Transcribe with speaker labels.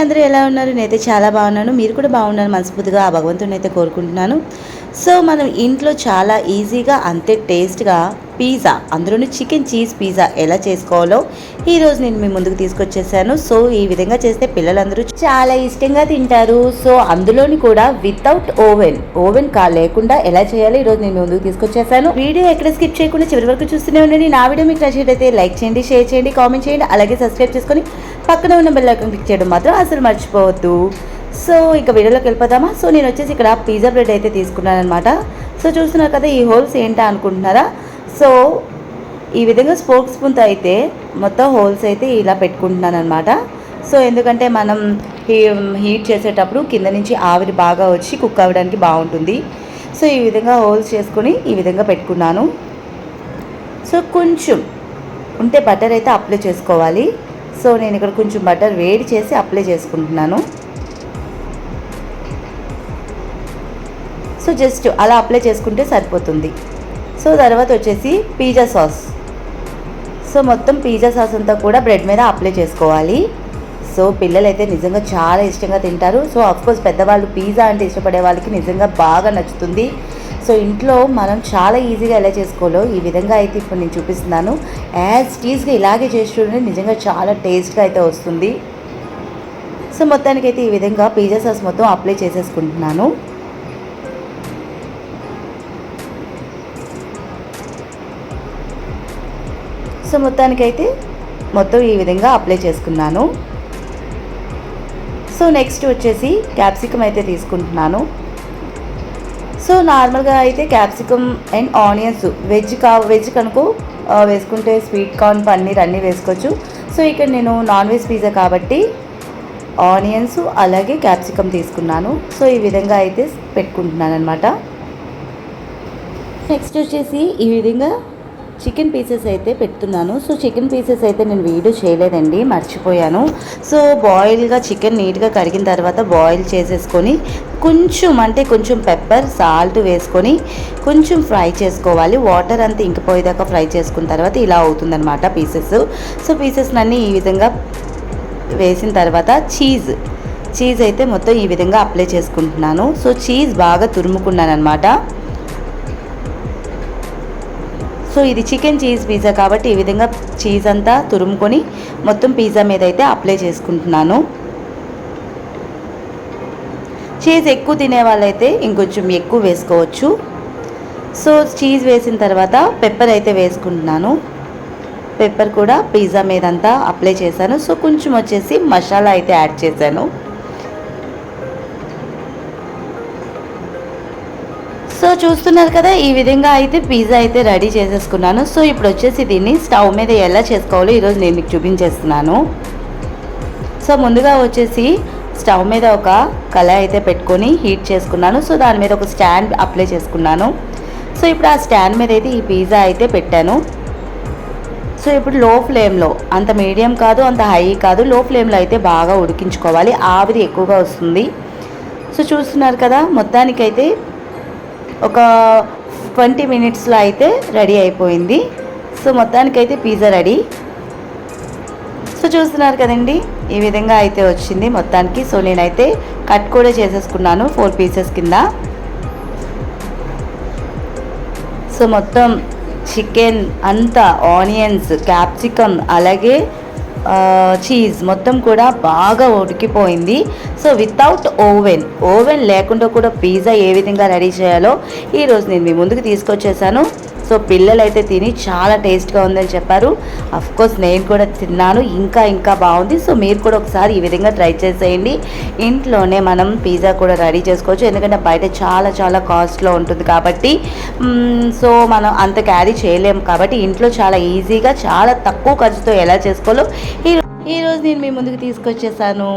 Speaker 1: అందరూ ఎలా ఉన్నారు? నేనైతే చాలా బాగున్నాను. మీరు కూడా బాగున్నారు మనస్ఫూర్తిగా ఆ భగవంతుడిని అయితే కోరుకుంటున్నాను. సో మనం ఇంట్లో చాలా ఈజీగా అంతే టేస్ట్గా పిజ్జా, అందులోని చికెన్ చీజ్ పిజ్జా ఎలా చేసుకోవాలో ఈరోజు నేను మీ ముందుకు తీసుకొచ్చేసాను. సో ఈ విధంగా చేస్తే పిల్లలందరూ చాలా ఇష్టంగా తింటారు. సో అందులోని కూడా వితౌట్ ఓవెన్ లేకుండా ఎలా చేయాలో ఈరోజు నేను ముందుకు తీసుకొచ్చేసాను. వీడియో ఎక్కడ స్కిప్ చేయకుండా చివరి వరకు చూస్తూనే ఉండండి. నా వీడియో మీకు నచ్చినట్లయితే లైక్ చేయండి, షేర్ చేయండి, కామెంట్ చేయండి, అలాగే సబ్స్క్రైబ్ చేసుకొని పక్కన ఉన్న బెల్ ఐకాన్ క్లిక్ చేయడం మాత్రం అసలు మర్చిపోవద్దు. సో ఇక వీడియోలోకి వెళ్ళిపోదామా. సో నేను వచ్చేసి ఇక్కడ పిజ్జా బ్రెడ్ అయితే తీసుకున్నాను అనమాట. సో చూస్తున్నారు కదా, ఈ హోల్స్ ఏంటా అనుకుంటున్నారా? సో ఈ విధంగా స్పోక్ స్పూన్తో అయితే మొత్తం హోల్స్ అయితే ఇలా పెట్టుకుంటున్నాను అనమాట. సో ఎందుకంటే మనం హీట్ చేసేటప్పుడు కింద నుంచి ఆవిరి బాగా వచ్చి కుక్ అవ్వడానికి బాగుంటుంది. సో ఈ విధంగా హోల్స్ చేసుకొని ఈ విధంగా పెట్టుకున్నాను. సో కొంచెం ఉంటే బటర్ అయితే అప్లై చేసుకోవాలి. సో నేను ఇక్కడ కొంచెం బటర్ వేడి చేసి అప్లై చేసుకుంటున్నాను. సో జస్ట్ అలా అప్లై చేసుకుంటే సరిపోతుంది. సో తర్వాత వచ్చేసి పిజ్జా సాస్. సో మొత్తం పిజ్జా సాస్ అంతా కూడా బ్రెడ్ మీద అప్లై చేసుకోవాలి. సో పిల్లలైతే నిజంగా చాలా ఇష్టంగా తింటారు. సో అఫ్కోర్స్ పెద్దవాళ్ళు పిజ్జా అంటే ఇష్టపడే వాళ్ళకి నిజంగా బాగా నచ్చుతుంది. సో ఇంట్లో మనం చాలా ఈజీగా ఎలా చేసుకోవాలో ఈ విధంగా అయితే ఇప్పుడు నేను చూపిస్తున్నాను. యాజ్ టీజ్గా ఇలాగే చేసి చూడండి, నిజంగా చాలా టేస్ట్గా అయితే వస్తుంది. సో మొత్తానికైతే ఈ విధంగా పిజ్జా సాస్ మొత్తం అప్లై చేసేసుకుంటున్నాను. సో మొత్తానికైతే మొత్తం ఈ విధంగా అప్లై చేసుకున్నాను. సో నెక్స్ట్ వచ్చేసి క్యాప్సికమ్ అయితే తీసుకుంటున్నాను. సో నార్మల్గా అయితే క్యాప్సికమ్ అండ్ ఆనియన్స్ వెజ్ కనుక వేసుకుంటే స్వీట్ కార్న్, పన్నీర్ అన్నీ వేసుకోవచ్చు. సో ఇక్కడ నేను నాన్ వెజ్ పిజ్జా కాబట్టి ఆనియన్స్ అలాగే క్యాప్సికమ్ తీసుకున్నాను. సో ఈ విధంగా అయితే పెట్టుకుంటున్నాను అనమాట. నెక్స్ట్ వచ్చేసి ఈ విధంగా చికెన్ పీసెస్ అయితే పెడుతున్నాను. సో చికెన్ పీసెస్ అయితే నేను వీడియో చేయలేదండి, మర్చిపోయాను. సో బాయిల్గా చికెన్ నీట్గా కడిగిన తర్వాత బాయిల్ చేసేసుకొని కొంచెం పెప్పర్, సాల్ట్ వేసుకొని కొంచెం ఫ్రై చేసుకోవాలి. వాటర్ అంతా ఇంకిపోయేదాకా ఫ్రై చేసుకున్న తర్వాత ఇలా అవుతుందన్నమాట పీసెస్. సో పీసెస్ అన్నీ ఈ విధంగా వేసిన తర్వాత చీజ్ అయితే మొత్తం ఈ విధంగా అప్లై చేసుకుంటున్నాను. సో చీజ్ బాగా తురుముకున్నాను అనమాట. సో ఇది చికెన్ చీజ్ పిజ్జా కాబట్టి ఈ విధంగా చీజ్ అంతా తురుముకొని మొత్తం పిజ్జా మీద అయితే అప్లై చేసుకుంటున్నాను. చీజ్ ఎక్కువ తినే వాళ్ళైతే ఇంకొంచెం ఎక్కువ వేసుకోవచ్చు. సో చీజ్ వేసిన తర్వాత పెప్పర్ అయితే వేసుకుంటున్నాను. పెప్పర్ కూడా పిజ్జా మీద అంతా అప్లై చేశాను. సో కొంచెం వచ్చేసి మసాలా అయితే యాడ్ చేశాను. సో చూస్తున్నారు కదా, ఈ విధంగా అయితే పిజ్జా అయితే రెడీ చేసేసుకున్నాను. సో ఇప్పుడు వచ్చేసి దీన్ని స్టవ్ మీద ఎలా చేసుకోవాలో ఈరోజు నేను మీకు చూపించేస్తున్నాను. సో ముందుగా వచ్చేసి స్టవ్ మీద ఒక కళాయి అయితే పెట్టుకొని హీట్ చేసుకున్నాను. సో దాని మీద ఒక స్టాండ్ అప్లై చేసుకున్నాను. సో ఇప్పుడు ఆ స్టాండ్ మీద అయితే ఈ పిజ్జా అయితే పెట్టాను. సో ఇప్పుడు లో ఫ్లేమ్లో, అంత మీడియం కాదు అంత హై కాదు, లో ఫ్లేమ్లో అయితే బాగా ఉడికించుకోవాలి. ఆవిరి ఎక్కువగా వస్తుంది. సో చూస్తున్నారు కదా, మొత్తానికైతే ఒక 20 మినిట్స్లో అయితే రెడీ అయిపోయింది. సో మొత్తానికైతే పిజ్జా రెడీ. సో చూస్తున్నారు కదండి, ఈ విధంగా అయితే వచ్చింది మొత్తానికి. సో నేనైతే కట్ కూడా చేసేసుకున్నాను 4 పీసెస్ కింద. సో మొత్తం చికెన్ అంతా, ఆనియన్స్, క్యాప్సికమ్ అలాగే చీజ్ మొత్తం కూడా బాగా ఉడికిపోయింది. సో వితౌట్ ఓవెన్ లేకుండా కూడా పిజ్జా ఏ విధంగా రెడీ చేయాలో ఈరోజు నేను మీ ముందుకు తీసుకొచ్చేసాను. సో పిల్లలు అయితే తిని చాలా టేస్ట్గా ఉందని చెప్పారు. అఫ్కోర్స్ నేను కూడా తిన్నాను, ఇంకా బాగుంది. సో మీరు కూడా ఒకసారి ఈ విధంగా ట్రై చేసేయండి. ఇంట్లోనే మనం పిజ్జా కూడా రెడీ చేసుకోవచ్చు, ఎందుకంటే బయట చాలా కాస్ట్లో ఉంటుంది కాబట్టి సో మనం అంత క్యారీ చేయలేము. కాబట్టి ఇంట్లో చాలా ఈజీగా చాలా తక్కువ ఖర్చుతో ఎలా చేసుకోవాలో ఈరోజు నేను మీ ముందుకు తీసుకొచ్చేసాను.